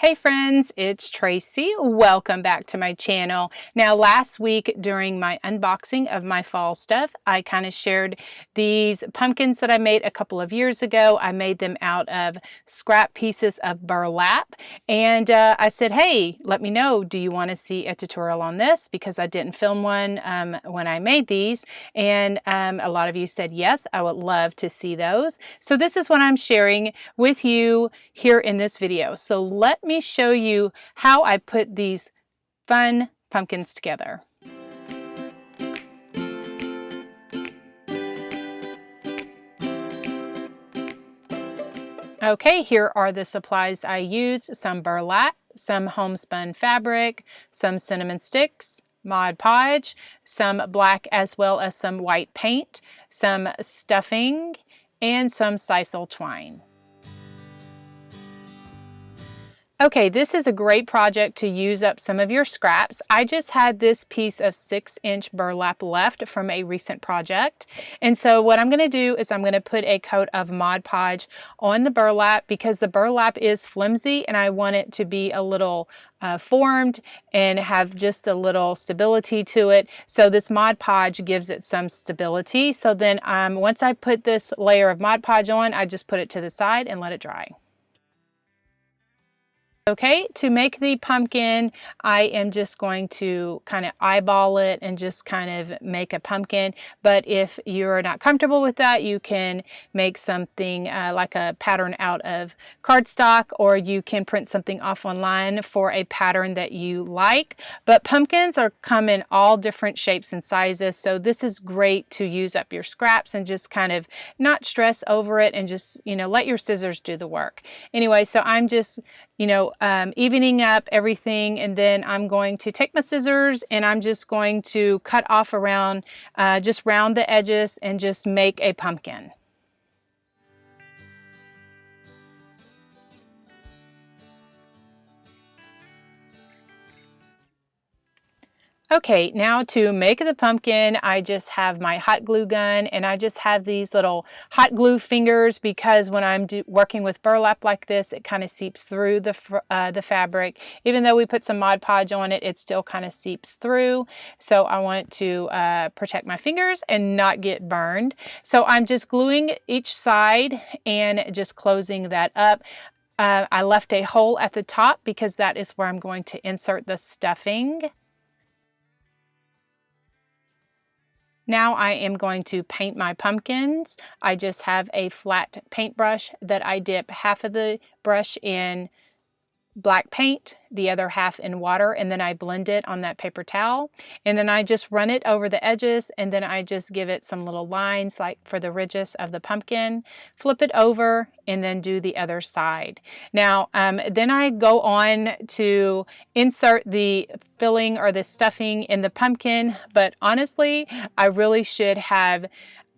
Hey friends, it's Tracy. Welcome back to my channel. Now last week during my unboxing of my fall stuff, I kind of shared these pumpkins that I made a couple of years ago. I made them out of scrap pieces of burlap, and I said, hey, let me know, do you want to see a tutorial on this? Because I didn't film one when I made these, and a lot of you said yes, I would love to see those. So this is what I'm sharing with you here in this video. So let me show you how I put these fun pumpkins together. Okay, here are the supplies I used: some burlap, some homespun fabric, some cinnamon sticks, Mod Podge, some black as well as some white paint, some stuffing, and some sisal twine. Okay, this is a great project to use up some of your scraps. I just had this piece of 6-inch burlap left from a recent project. And so what I'm going to do is I'm going to put a coat of Mod Podge on the burlap because the burlap is flimsy and I want it to be a little formed and have just a little stability to it. So this Mod Podge gives it some stability. So then once I put this layer of Mod Podge on, I just put it to the side and let it dry. Okay, to make the pumpkin, I am just going to kind of eyeball it and just kind of make a pumpkin. But if you're not comfortable with that, you can make something like a pattern out of cardstock, or you can print something off online for a pattern that you like. But pumpkins come in all different shapes and sizes, so this is great to use up your scraps and just kind of not stress over it and just, let your scissors do the work. Anyway, so I'm just, evening up everything, and then I'm going to take my scissors and I'm just going to cut off around, just round the edges and just make a pumpkin. Okay, now to make the pumpkin, I just have my hot glue gun and I just have these little hot glue fingers because when I'm working with burlap like this, it kind of seeps through the fabric. Even though we put some Mod Podge on it, it still kind of seeps through. So I want to protect my fingers and not get burned. So I'm just gluing each side and just closing that up. I left a hole at the top because that is where I'm going to insert the stuffing. Now I am going to paint my pumpkins. I just have a flat paintbrush that I dip half of the brush in black paint, the other half in water, and then I blend it on that paper towel. And then I just run it over the edges, and then I just give it some little lines like for the ridges of the pumpkin, flip it over, and then do the other side. Now, then I go on to insert the filling or the stuffing in the pumpkin, but honestly, I really should have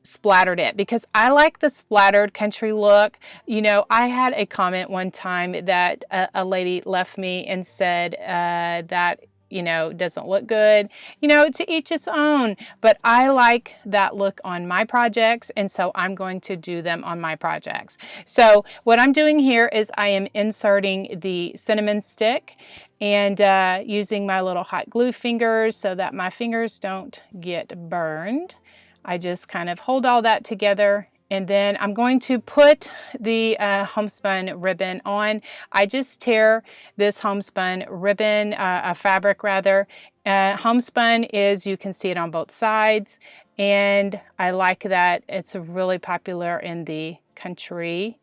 splattered it because I like the splattered country look. I had a comment one time that a lady left me and said that doesn't look good. To each its own, but I like that look on my projects, and so I'm going to do them on my projects. So what I'm doing here is I am inserting the cinnamon stick and using my little hot glue fingers so that my fingers don't get burned. I just kind of hold all that together, and then I'm going to put the homespun ribbon on. I just tear this homespun ribbon, fabric rather. Homespun is, you can see it on both sides, and I like that it's really popular in the country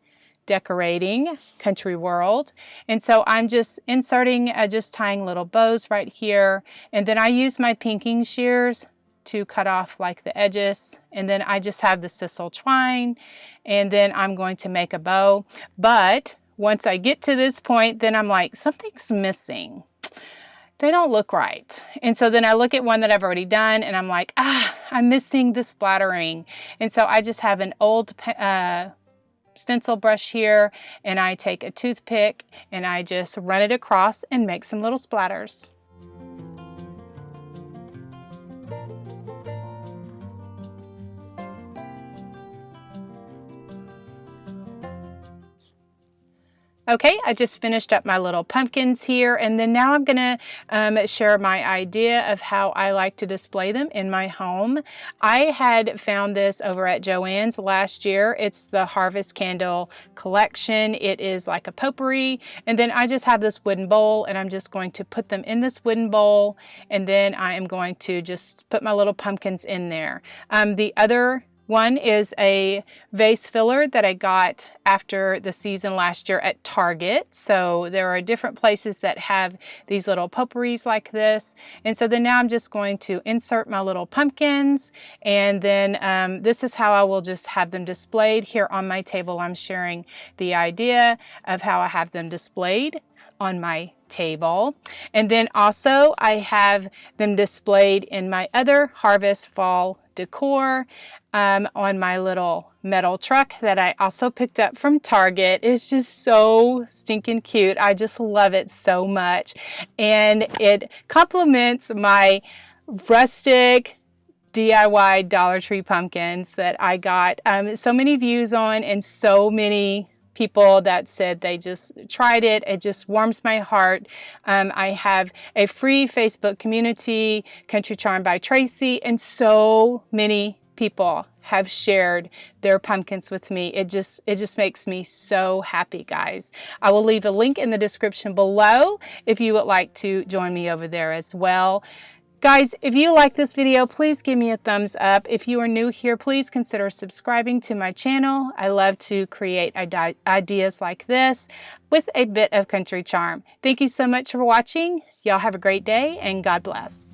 decorating country world. And so I'm just inserting, just tying little bows right here, and then I use my pinking shears to cut off like the edges, and then I just have the sisal twine, and then I'm going to make a bow. But once I get to this point, then I'm like, something's missing. They don't look right. And so then I look at one that I've already done and I'm like, I'm missing the splattering. And so I just have an old stencil brush here, and I take a toothpick and I just run it across and make some little splatters. Okay, I just finished up my little pumpkins here, and then now I'm going to share my idea of how I like to display them in my home. I had found this over at Joann's last year. It's the Harvest Candle collection. It is like a potpourri, and then I just have this wooden bowl, and I'm just going to put them in this wooden bowl, and then I am going to just put my little pumpkins in there. The other one is a vase filler that I got after the season last year at Target. So there are different places that have these little potpourris like this. And so then now I'm just going to insert my little pumpkins, and then this is how I will just have them displayed here on my table. I'm sharing the idea of how I have them displayed on my table. And then also I have them displayed in my other Harvest Fall decor on my little metal truck that I also picked up from Target. It's just so stinking cute. I just love it so much. And it complements my rustic DIY Dollar Tree pumpkins that I got so many views on, and so many people that said they just tried it. It just warms my heart. I have a free Facebook community, Country Charm by Tracy, and so many people have shared their pumpkins with me. It just makes me so happy, guys. I will leave a link in the description below if you would like to join me over there as well. Guys, if you like this video, please give me a thumbs up. If you are new here, please consider subscribing to my channel. I love to create ideas like this with a bit of country charm. Thank you so much for watching. Y'all have a great day, and God bless.